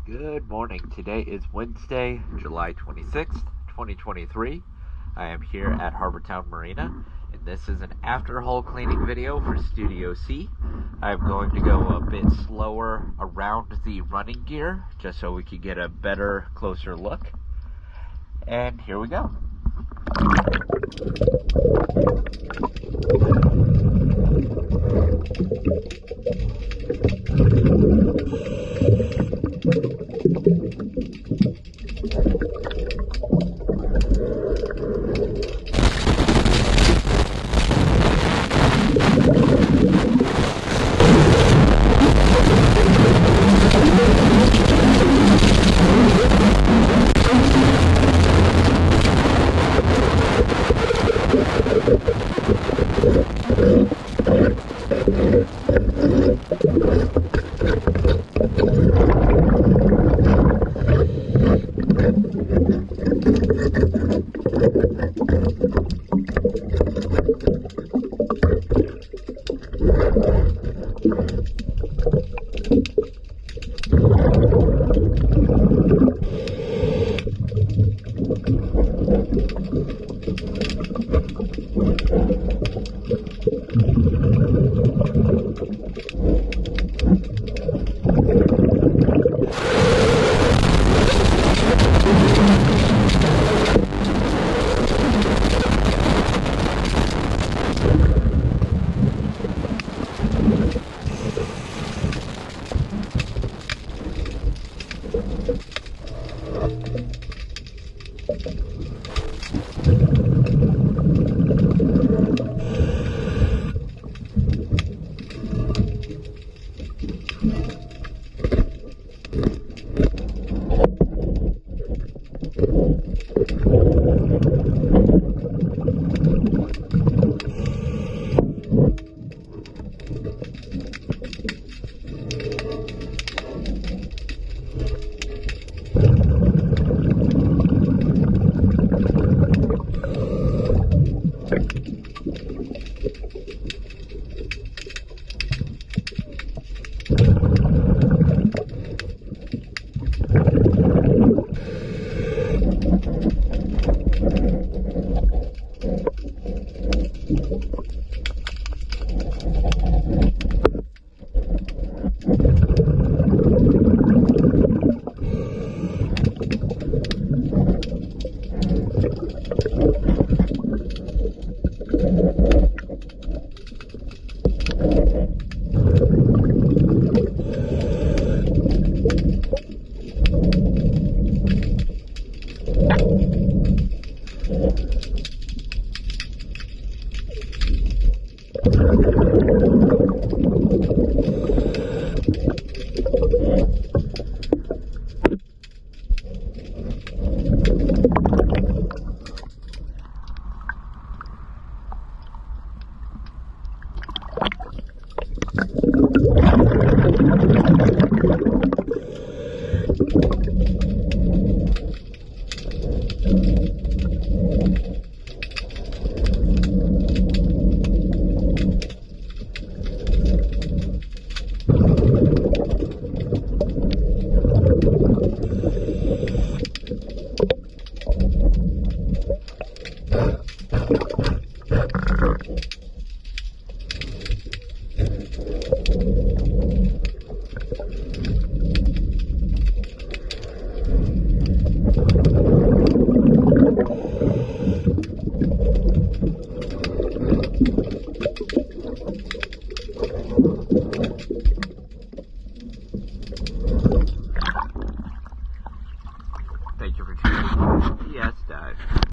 Good morning. Today is Wednesday, July 26th, 2023. I am here at Harbortown Marina, and this is an after-hull cleaning video for Studio C. I'm going to go a bit slower around the running gear, just so we can get a better, closer look. And here we go.